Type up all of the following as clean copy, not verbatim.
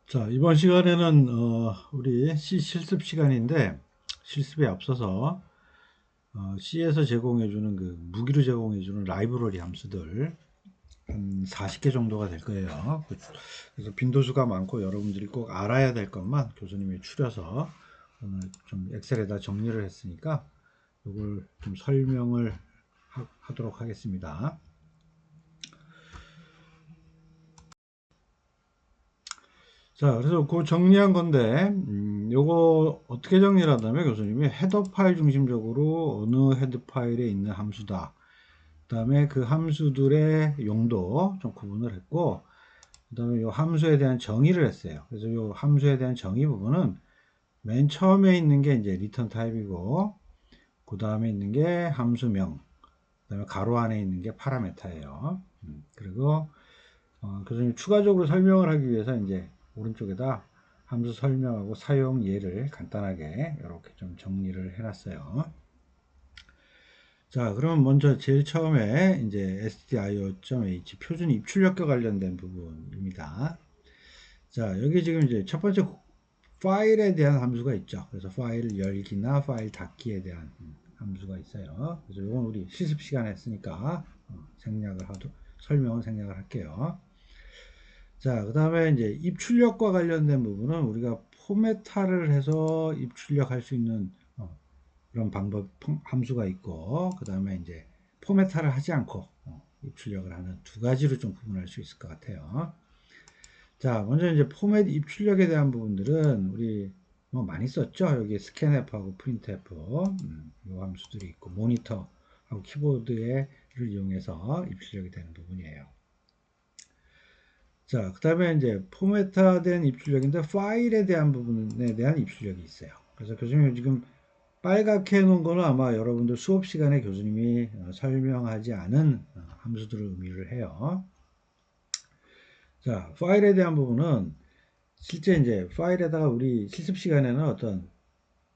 자, 이번 시간에는 우리 C 실습 시간인데 실습에 앞서서 C에서 제공해주는 그 무기로 제공해주는 라이브러리 함수들 한 40개 정도가 될 거예요. 그래서 빈도수가 많고 여러분들이 꼭 알아야 될 것만 교수님이 추려서 오늘 좀 엑셀에다 정리를 했으니까 이걸 좀 설명을 하도록 하겠습니다. 자, 그래서 그 정리한 건데, 요거 어떻게 정리를 하냐면 교수님이 헤더 파일 중심적으로 어느 헤드 파일에 있는 함수다. 그 다음에 그 함수들의 용도 좀 구분을 했고, 그 다음에 요 함수에 대한 정의를 했어요. 그래서 요 함수에 대한 정의 부분은 맨 처음에 있는 게 이제 리턴 타입이고, 그 다음에 있는 게 함수명, 그 다음에 가로 안에 있는 게 파라메타예요. 그리고 교수님 추가적으로 설명을 하기 위해서 이제 오른쪽에다 함수 설명하고 사용 예를 간단하게 이렇게 좀 정리를 해놨어요. 자, 그럼 먼저 제일 처음에 이제 stdio.h 표준 입출력과 관련된 부분입니다. 자, 여기 지금 이제 첫 번째 파일에 대한 함수가 있죠. 그래서 파일 열기나 파일 닫기에 대한 함수가 있어요. 그래서 이건 우리 실습 시간에 했으니까 생략을 하도 설명은 생략을 할게요. 자, 그 다음에 이제 입출력과 관련된 부분은 우리가 포메타를 해서 입출력할 수 있는 그런 방법 함수가 있고, 그 다음에 이제 포메타를 하지 않고 입출력을 하는 두 가지로 좀 구분할 수 있을 것 같아요. 자, 먼저 이제 포맷 입출력에 대한 부분들은 우리 뭐 많이 썼죠. 여기 스캔F하고 프린트F 이 함수들이 있고, 모니터하고 키보드를 이용해서 입출력이 되는 부분이에요. 자, 그 다음에 이제 포매타된 입출력인데 파일에 대한 부분에 대한 입출력이 있어요. 그래서 교수님이 지금 빨갛게 해놓은 거는 아마 여러분들 수업 시간에 교수님이 설명하지 않은 함수들을 의미를 해요. 자, 파일에 대한 부분은 실제 이제 파일에다가 우리 실습 시간에는 어떤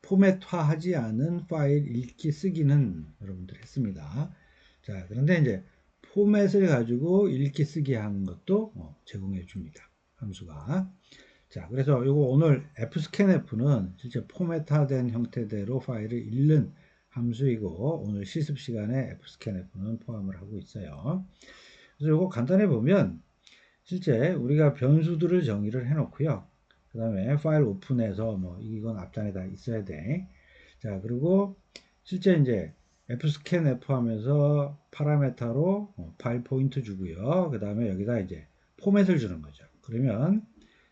포맷화하지 않은 파일 읽기 쓰기는 여러분들 했습니다. 자, 그런데 이제 포맷을 가지고 읽기 쓰기 하는 것도 제공해 줍니다. 함수가. 자, 그래서 이거 오늘 fscanf는 실제 포맷화된 형태대로 파일을 읽는 함수이고 오늘 실습 시간에 fscanf는 포함을 하고 있어요. 그래서 이거 간단히 보면 실제 우리가 변수들을 정의를 해 놓고요. 그 다음에 파일 오픈해서 뭐 이건 앞장에 다 있어야 돼. 자, 그리고 실제 이제 fscanf 하면서 파라메타로 파일 포인트 주고요. 그 다음에 여기다 이제 포맷을 주는 거죠. 그러면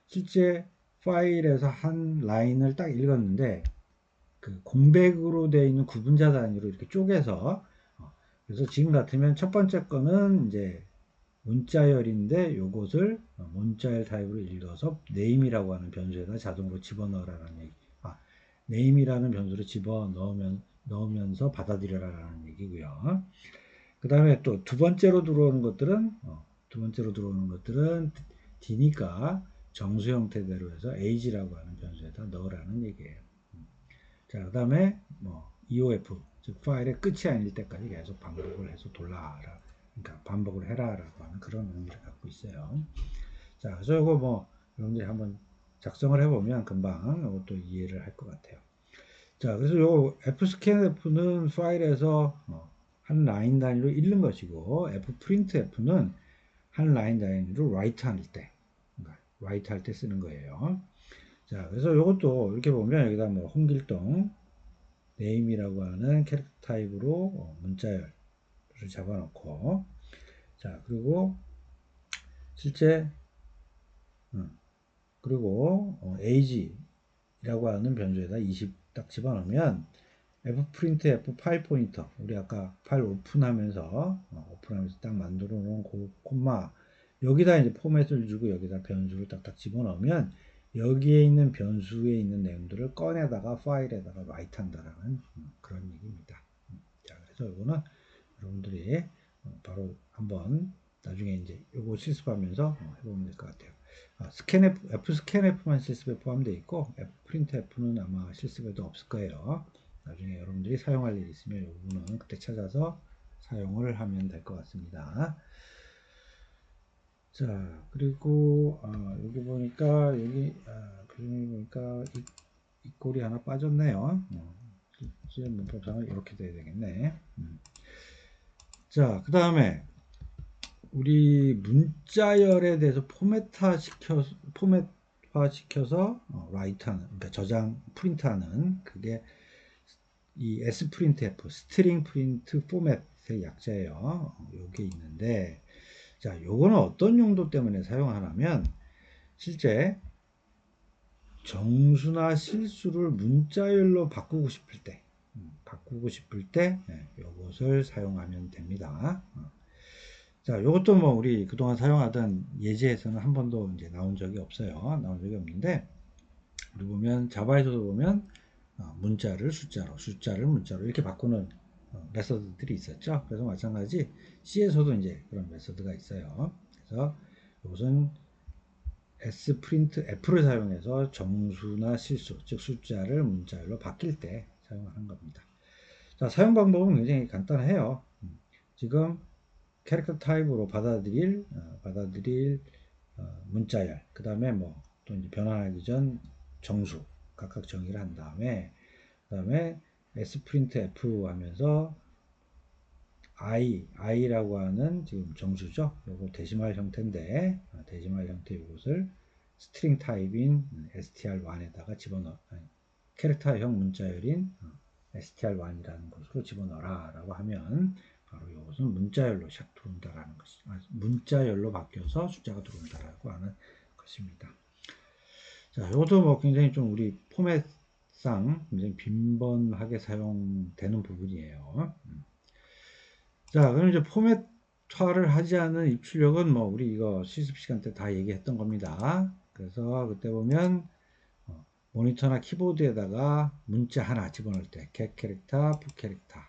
실제 파일에서 한 라인을 딱 읽었는데 그 공백으로 되어 있는 구분자 단위로 이렇게 쪼개서 그래서 지금 같으면 첫 번째 거는 이제 문자열인데 요것을 문자열 타입으로 읽어서 name이라고 하는 변수에다 자동으로 집어넣으라는 얘기. name이라는 변수를 넣으면서 받아들여라라는 얘기고요. 그 다음에 또 두 번째로 들어오는 것들은 D니까 정수 형태대로 해서 age라고 하는 변수에다 넣으라는 얘기예요. 자, 그 다음에 뭐 EOF, 즉 파일의 끝이 아닐 때까지 계속 반복을 해서 돌라라. 그러니까 반복을 해라라고 하는 그런 의미를 갖고 있어요. 자, 그래서 이거 뭐 여러분들이 한번 작성을 해보면 금방 이것도 이해를 할 것 같아요. 자, 그래서 요 fscanf는 파일에서 한 라인 단위로 읽는 것이고 fprintf는 한 라인 단위로 write 할 때, 그러니까 write 할 때 쓰는 거예요. 자, 그래서 이것도 이렇게 보면 여기다 뭐 홍길동 name이라고 하는 캐릭터 타입으로 문자열을 잡아놓고 자, 그리고 실제 그리고 age라고 하는 변수에다 20 딱 집어넣으면 fprintf 파일 포인터 우리 아까 파일 오픈하면서 딱 만들어 놓은 콤마 여기다 이제 포맷을 주고 여기다 변수를 딱딱 집어넣으면 여기에 있는 변수에 있는 내용들을 꺼내다가 파일에다가 라이트 한다라는 그런 얘기입니다. 자, 그래서 이거는 여러분들이 바로 한번 나중에 이제 이거 실습하면서 해보면 될 것 같아요. 스캔F, fscanf만 실습에 포함되어 있고 fprintf는 아마 실습에도 없을 거예요. 나중에 여러분들이 사용할 일 있으면 이 부분은 그때 찾아서 사용을 하면 될 것 같습니다. 자, 그리고 여기 보니까 교수님 보니까 이 꼴이 하나 빠졌네요. 이제 문법상은 이렇게 돼야 되겠네. 자, 그 다음에 우리 문자열에 대해서 포맷화 시켜서 라이트하는, 그러니까 저장, 프린트하는 그게 이 sprintf, 스트링 프린트 포맷의 약자예요. 요게 있는데, 자, 요거는 어떤 용도 때문에 사용하냐면 실제 정수나 실수를 문자열로 바꾸고 싶을 때 요것을 사용하면 됩니다. 자, 요것도 뭐 우리 그동안 사용하던 예제에서는 한 번도 이제 나온 적이 없어요. 나온 적이 없는데, 우리 보면 자바에서도 보면 문자를 숫자로, 숫자를 문자로 이렇게 바꾸는 메서드들이 있었죠. 그래서 마찬가지 C에서도 이제 그런 메서드가 있어요. 그래서 이것은 sprintf를 사용해서 정수나 실수, 즉 숫자를 문자열로 바뀔 때 사용하는 겁니다. 자, 사용 방법은 굉장히 간단해요. 지금 캐릭터 타입으로 받아들일 문자열, 그 다음에 뭐 또 이제 변환하기 전 정수 각각 정의를 한 다음에 그 다음에 sprintf 하면서 i라고 하는 지금 정수죠. 요거 데시말 형태인데 데시말 형태 이것을 스트링 타입인 str1에다가 집어넣어 캐릭터형 문자열인 str1이라는 것으로 집어넣어라 라고 하면 바로 이것은 문자열로 샥 들어온다라는 것이 문자열로 바뀌어서 숫자가 들어온다라고 하는 것입니다. 자, 이것도 뭐 굉장히 좀 우리 포맷상 굉장히 빈번하게 사용되는 부분이에요. 자, 그럼 이제 포맷화를 하지 않은 입출력은 뭐 우리 이거 실습 시간 때 다 얘기했던 겁니다. 그래서 그때 보면 모니터나 키보드에다가 문자 하나 집어넣을 때 get 캐릭터, put 캐릭터,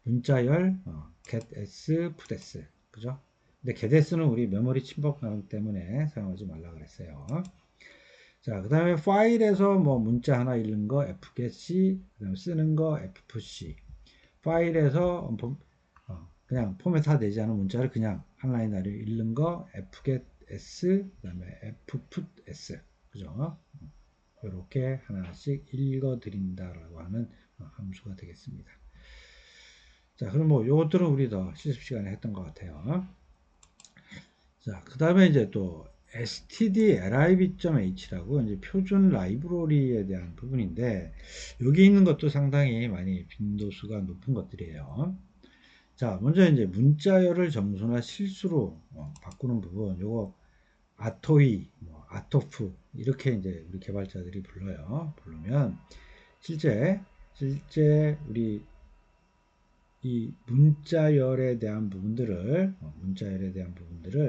문자열 get s, put s, 그죠? 근데 get s는 우리 메모리 침범 가능 때문에 사용하지 말라 그랬어요. 자, 그 다음에 파일에서 뭐 문자 하나 읽는 거 fgetc, 그 다음에 쓰는 거 fpc. 파일에서 그냥 포맷화 되지 않은 문자를 그냥 한 라인 아래 읽는 거 fgetS, 그 다음에 fputS, 그죠? 이렇게 하나씩 읽어 드린다라고 하는 함수가 되겠습니다. 자, 그럼 뭐 요것들은 우리 더 실습 시간에 했던 것 같아요. 자, 그 다음에 이제 또 stdlib.h라고 이제 표준 라이브러리에 대한 부분인데 여기 있는 것도 상당히 많이 빈도수가 높은 것들이에요. 자, 먼저 이제 문자열을 정수나 실수로 바꾸는 부분, 요거 아토이, 뭐 아토프 이렇게 이제 우리 개발자들이 부르면 실제 우리 이 문자열에 대한 부분들을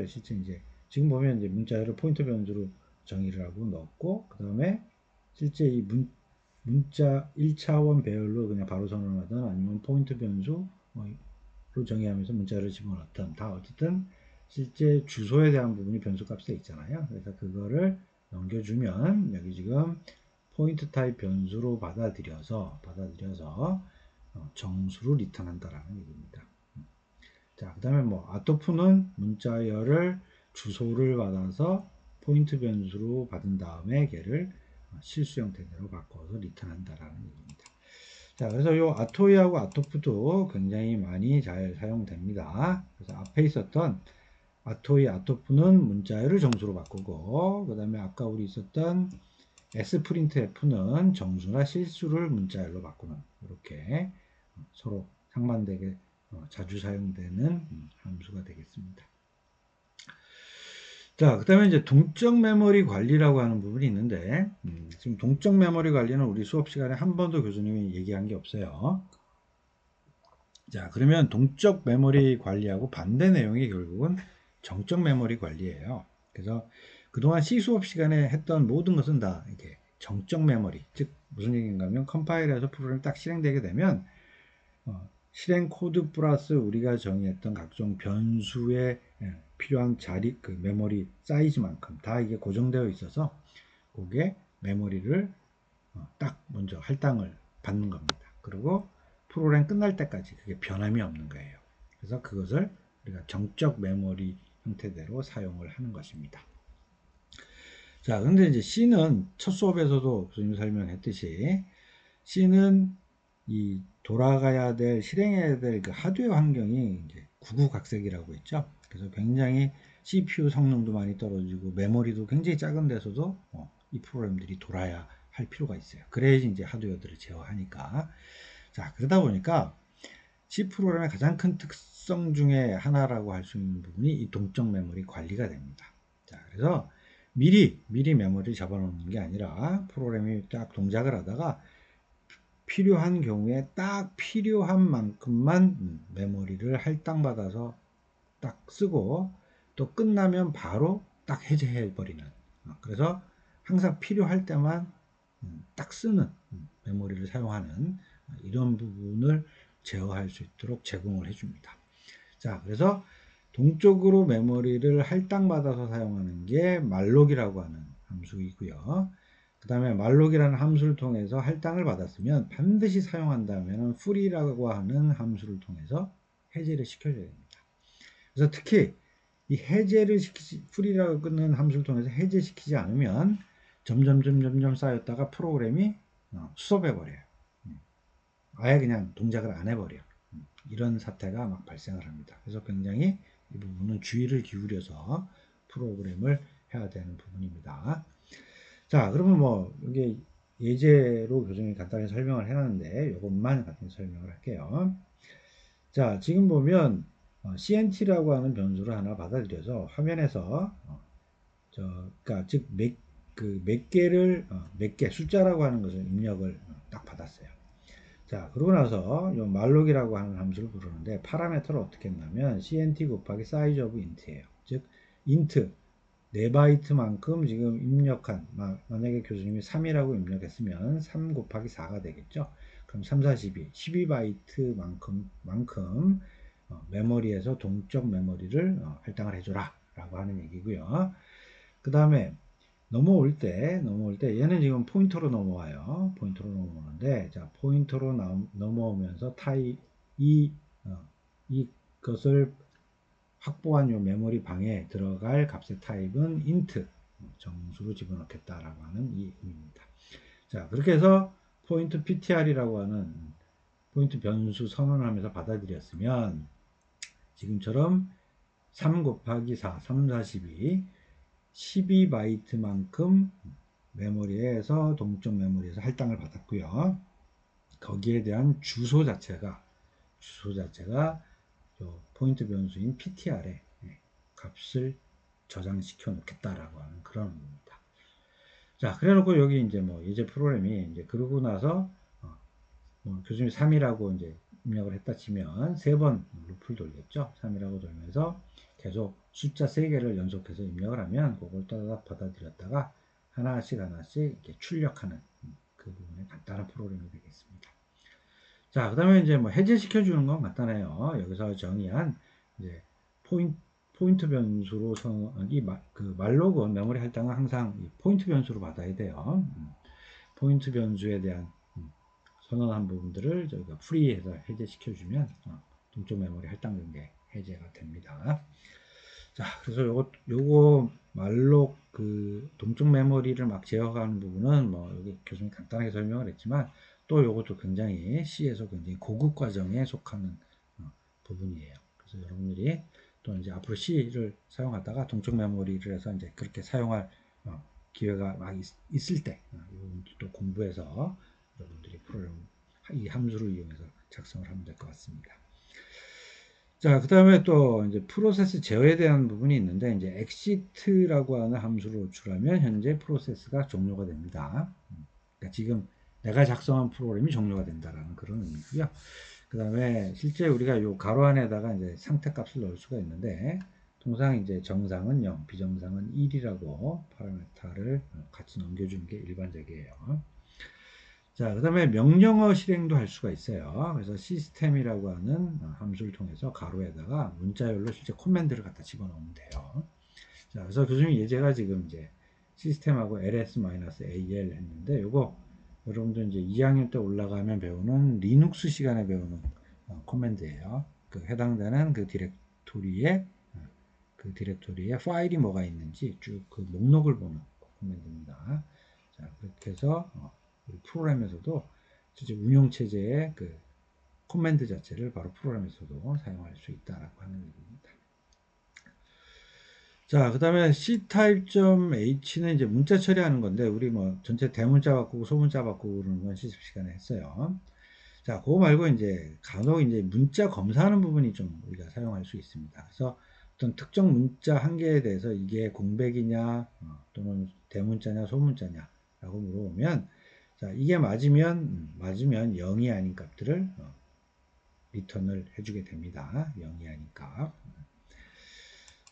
실제 이제 지금 보면 이제 문자열을 포인터 변수로 정의를 하고 넣었고 그 다음에 실제 이 문자 1차원 배열로 그냥 바로 선언하든 아니면 포인터 변수 로 정의하면서 문자를 집어넣든 다 어쨌든 실제 주소에 대한 부분이 변수값에 있잖아요. 그래서 그거를 넘겨주면 여기 지금 포인트 타입 변수로 받아들여서 정수로 리턴한다라는 얘기입니다. 자, 그 다음에 뭐 아토프는 문자열을 주소를 받아서 포인트 변수로 받은 다음에 걔를 실수 형태로 바꿔서 리턴한다라는 얘기입니다. 자, 그래서 이 아토이하고 아토프도 굉장히 많이 잘 사용됩니다. 그래서 앞에 있었던 아토이, 아토프는 문자열을 정수로 바꾸고, 그 다음에 아까 우리 있었던 sprintf는 정수나 실수를 문자열로 바꾸는, 이렇게 서로 상반되게 자주 사용되는 함수가 되겠습니다. 자, 그 다음에 이제 동적 메모리 관리라고 하는 부분이 있는데, 지금 동적 메모리 관리는 우리 수업 시간에 한 번도 교수님이 얘기한 게 없어요. 자, 그러면 동적 메모리 관리하고 반대 내용이 결국은 정적 메모리 관리예요. 그래서 그동안 C 수업 시간에 했던 모든 것은 다 이렇게 정적 메모리, 즉 무슨 얘기인가 하면 컴파일해서 프로그램이 딱 실행되게 되면 실행 코드 플러스 우리가 정의했던 각종 변수에 필요한 그 메모리 사이즈만큼 다 이게 고정되어 있어서 그게 메모리를 딱 먼저 할당을 받는 겁니다. 그리고 프로그램 끝날 때까지 그게 변함이 없는 거예요. 그래서 그것을 우리가 정적 메모리 형태대로 사용을 하는 것입니다. 자, 근데 이제 C는 첫 수업에서도 교수님 설명했듯이 C는 이 돌아가야 될, 실행해야 될 그 하드웨어 환경이 이제 구구각색이라고 했죠. 그래서 굉장히 CPU 성능도 많이 떨어지고 메모리도 굉장히 작은 데서도 이 프로그램들이 돌아야 할 필요가 있어요. 그래야지 이제 하드웨어들을 제어하니까. 자, 그러다 보니까 C 프로그램의 가장 큰 특성 중에 하나라고 할 수 있는 부분이 이 동적 메모리 관리가 됩니다. 자, 그래서 미리 메모리를 잡아놓는 게 아니라 프로그램이 딱 동작을 하다가 필요한 경우에 딱 필요한 만큼만 메모리를 할당받아서 딱 쓰고 또 끝나면 바로 딱 해제해 버리는, 그래서 항상 필요할 때만 딱 쓰는 메모리를 사용하는 이런 부분을 제어할 수 있도록 제공을 해줍니다. 자, 그래서 동적으로 메모리를 할당받아서 사용하는 게 말록이라고 하는 함수이고요. 그 다음에 말록이라는 함수를 통해서 할당을 받았으면 반드시 사용한다면 free라고 하는 함수를 통해서 해제를 시켜줘야 됩니다. 그래서 특히 이 해제를 free라고 끊는 함수를 통해서 해제시키지 않으면 점점 쌓였다가 프로그램이 수습해 버려요. 아예 그냥 동작을 안 해버려. 이런 사태가 막 발생을 합니다. 그래서 굉장히 이 부분은 주의를 기울여서 프로그램을 해야 되는 부분입니다. 자, 그러면 뭐 이게 예제로 교수님이 간단히 설명을 해놨는데 이것만 간단히 설명을 할게요. 자, 지금 보면 CNT라고 하는 변수를 하나 받아들여서 화면에서 그러니까 즉 몇 개를 몇 개 숫자라고 하는 것을 입력을 딱 받았어요. 자, 그러고 나서 이 말록이라고 하는 함수를 부르는데 파라메터를 어떻게 했냐면 CNT 곱하기 size of int예요. 즉 int 4바이트만큼 지금 입력한, 만약에 교수님이 3이라고 입력했으면 3 곱하기 4가 되겠죠. 그럼 3, 4, 12바이트만큼 메모리에서 동적 메모리를 할당을 해줘라 라고 하는 얘기고요. 그 다음에 넘어올 때 얘는 지금 포인터로 넘어와요. 포인터로 넘어오는데, 자, 포인터로 넘어오면서 이것을 확보한 요 메모리 방에 들어갈 값의 타입은 int 정수로 집어넣겠다라고 하는 이 의미입니다. 자, 그렇게 해서 포인트 ptr이라고 하는 포인트 변수 선언을 하면서 받아들였으면 지금처럼 3 곱하기 4, 3, 4, 12바이트만큼 메모리에서 동적 메모리에서 할당을 받았고요. 거기에 대한 주소 자체가 포인트 변수인 ptr에 값을 저장시켜 놓겠다라고 하는 그런 의미입니다. 자, 그래 놓고 여기 이제 뭐 예제 프로그램이 이제 그러고 나서 교수님이 3이라고 이제 입력을 했다 치면 3번 루프를 돌렸죠. 3이라고 돌면서 계속 숫자 3개를 연속해서 입력을 하면 그걸 따닥 받아들였다가 하나씩 이렇게 출력하는 그 부분의 간단한 프로그램이 되겠습니다. 자, 그 다음에 이제 뭐 해제시켜 주는 건 간단해요. 여기서 정의한 이제 포인트 변수로 말록은 메모리 할당은 항상 포인트 변수로 받아야 돼요. 포인트 변수에 대한 선언한 부분들을 저희가 프리해서 해제시켜 주면 동적 메모리 할당된 게 해제가 됩니다. 자, 그래서 요거 말록 동적 메모리를 막 제어하는 부분은 뭐 여기 교수님 간단하게 설명을 했지만 또 요것도 굉장히 C에서 굉장히 고급 과정에 속하는 부분이에요. 그래서 여러분들이 또 이제 앞으로 C를 사용하다가 동적 메모리를 해서 이제 그렇게 사용할 기회가 막 있을 때 또 공부해서 여러분들이 프로그램 이 함수를 이용해서 작성을 하면 될 것 같습니다. 자, 그 다음에 또 이제 프로세스 제어에 대한 부분이 있는데, 이제 exit라고 하는 함수를 호출하면 현재 프로세스가 종료가 됩니다. 그러니까 지금 내가 작성한 프로그램이 종료가 된다라는 그런 의미고요. 그 다음에 실제 우리가 요 가로 안에다가 이제 상태 값을 넣을 수가 있는데, 통상 이제 정상은 0, 비정상은 1이라고 파라메터를 같이 넘겨주는 게 일반적이에요. 자, 그 다음에 명령어 실행도 할 수가 있어요. 그래서 시스템이라고 하는 함수를 통해서 가로에다가 문자열로 실제 코맨드를 갖다 집어넣으면 돼요. 자, 그래서 교수님 예제가 지금 이제 시스템하고 ls-al 했는데, 요거 여러분들 이제 2학년 때 올라가면 배우는 리눅스 시간에 배우는 코맨드예요. 그 해당되는 그 디렉토리에 그 디렉토리에 파일이 뭐가 있는지 쭉 그 목록을 보는 코맨드입니다. 자, 그렇게 해서 우리 프로그램에서도 실제 운영 체제의 그 코맨드 자체를 바로 프로그램에서도 사용할 수 있다라고 하는 얘기입니다. 자, 그 다음에 ctype.h는 이제 문자 처리하는 건데, 우리 뭐 전체 대문자 바꾸고 소문자 바꾸고 그러는 건 실습 시간에 했어요. 자, 그거 말고 이제 간혹 이제 문자 검사하는 부분이 좀 우리가 사용할 수 있습니다. 그래서 어떤 특정 문자 한 개에 대해서 이게 공백이냐, 또는 대문자냐, 소문자냐, 라고 물어보면, 자, 이게 맞으면 0이 아닌 값들을 리턴을 해주게 됩니다. 0이 아닌 값.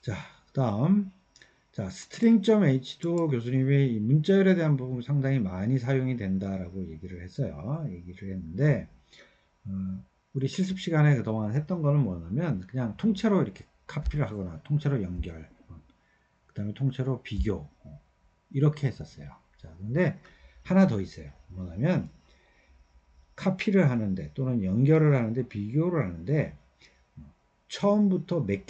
자, 그 다음. 자, string.h도 교수님이 이 문자열에 대한 부분 상당히 많이 사용이 된다라고 얘기를 했어요. 얘기를 했는데, 우리 실습 시간에 그동안 했던 거는 뭐냐면, 그냥 통째로 이렇게 카피를 하거나, 통째로 연결, 그 다음에 통째로 비교, 이렇게 했었어요. 자, 근데 하나 더 있어요. 뭐냐면, 카피를 하는데, 또는 연결을 하는데, 비교를 하는데, 처음부터 몇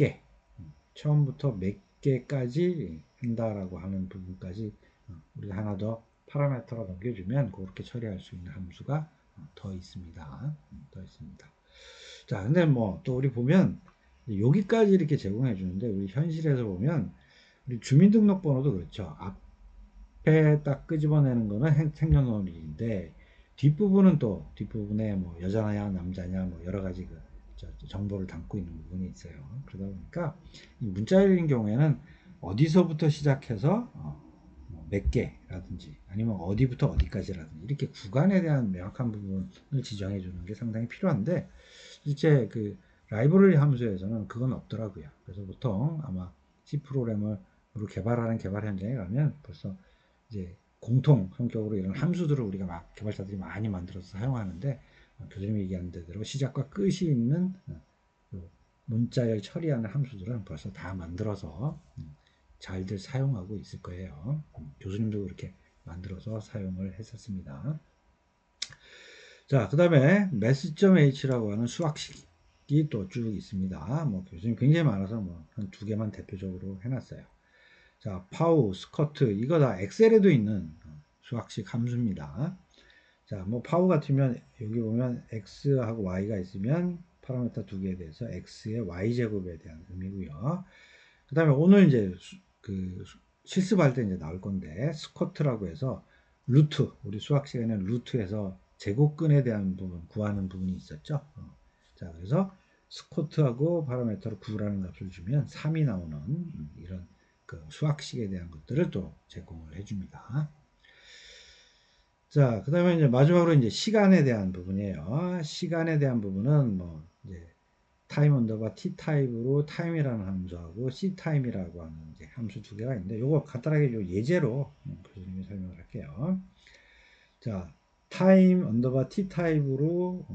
개까지 한다라고 하는 부분까지 우리가 하나 더 파라미터로 넘겨주면 그렇게 처리할 수 있는 함수가 더 있습니다. 더 있습니다. 자, 근데 뭐 또 우리 보면 여기까지 이렇게 제공해 주는데 우리 현실에서 보면 우리 주민등록번호도 그렇죠. 앞에 딱 끄집어내는 거는 생년월일인데 뒷부분은 또 뒷부분에 뭐 여자냐 남자냐 뭐 여러 가지 그 정보를 담고 있는 부분이 있어요. 그러다 보니까 이 문자열인 경우에는 어디서부터 시작해서 몇 개라든지 아니면 어디부터 어디까지라든지 이렇게 구간에 대한 명확한 부분을 지정해 주는 게 상당히 필요한데 실제 그 라이브러리 함수에서는 그건 없더라고요. 그래서 보통 아마 C 프로그램을 개발하는 개발 현장에 가면 벌써 이제 공통 성격으로 이런 함수들을 우리가 막 개발자들이 많이 만들어서 사용하는데 교수님이 얘기한 대로 시작과 끝이 있는 문자열 처리하는 함수들은 벌써 다 만들어서 잘들 사용하고 있을 거예요. 교수님도 그렇게 만들어서 사용을 했었습니다. 자, 그 다음에 math.h라고 하는 수학식이 또 쭉 있습니다. 뭐 교수님 굉장히 많아서 뭐 한 두 개만 대표적으로 해놨어요. 자, 파우, 스커트 이거 다 엑셀에도 있는 수학식 함수입니다. 자, 뭐 파우 같으면 여기 보면 x하고 y가 있으면 파라미터 두 개에 대해서 x의 y제곱에 대한 의미고요. 그 다음에 오늘 이제 그 실습할 때 이제 나올 건데 스쿼트라고 해서 루트 우리 수학 시간에는 루트에서 제곱근에 대한 부분 구하는 부분이 있었죠. 자, 그래서 스쿼트하고 파라미터를 9라는 값을 주면 3이 나오는 이런 그 수학식에 대한 것들을 또 제공을 해줍니다. 자, 그 다음에 이제 마지막으로 이제 시간에 대한 부분이에요. 시간에 대한 부분은 뭐 이제 타임 언더바 t 타입으로 타임이라는 함수하고 c 타임이라고 하는 이제 함수 두 개가 있는데 요거 간단하게 요 예제로 교수님이 설명을 할게요. 자, 타임 언더바 t 타입으로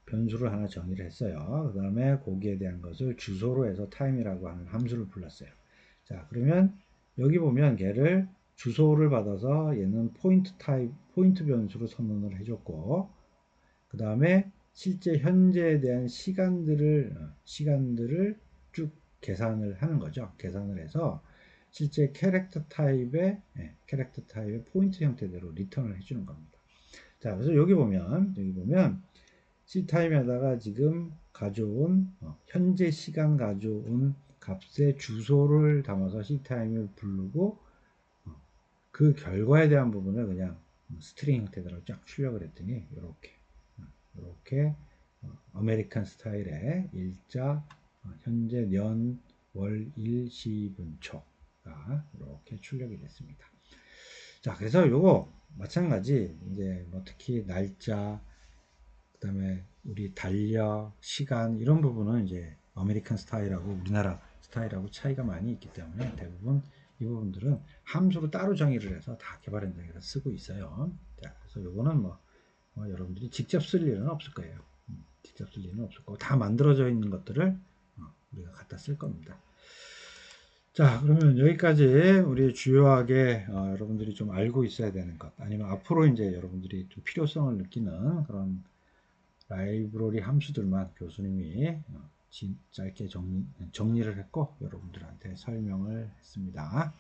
변수를 하나 정의를 했어요. 그 다음에 거기에 대한 것을 주소로 해서 타임이라고 하는 함수를 불렀어요. 자, 그러면 여기 보면 걔를 주소를 받아서 얘는 포인트 변수로 선언을 해줬고, 그 다음에 실제 현재에 대한 시간들을 쭉 계산을 하는 거죠. 계산을 해서 실제 캐릭터 타입의 포인트 형태대로 리턴을 해주는 겁니다. 자, 그래서 여기 보면 C타임에다가 지금 가져온 현재 시간 가져온 값의 주소를 담아서 C타임을 부르고 그 결과에 대한 부분을 그냥 스트링 형태대로 쫙 출력을 했더니 이렇게 아메리칸 스타일의 일자 현재 년, 월, 일, 시, 분, 초가 이렇게 출력이 됐습니다. 자, 그래서 요거 마찬가지 이제 뭐 특히 날짜 그다음에 우리 달력, 시간 이런 부분은 이제 아메리칸 스타일하고 우리나라 스타일하고 차이가 많이 있기 때문에 대부분 이 부분들은 함수로 따로 정의를 해서 다 개발 현장에서 쓰고 있어요. 자, 그래서 요거는 뭐 여러분들이 직접 쓸 일은 없을 거예요. 직접 쓸 일은 없을 거고 다 만들어져 있는 것들을 우리가 갖다 쓸 겁니다. 자, 그러면 여기까지 우리 주요하게 여러분들이 좀 알고 있어야 되는 것 아니면 앞으로 이제 여러분들이 좀 필요성을 느끼는 그런 라이브러리 함수들만 교수님이 짧게 정리를 했고 여러분들한테 설명을 했습니다.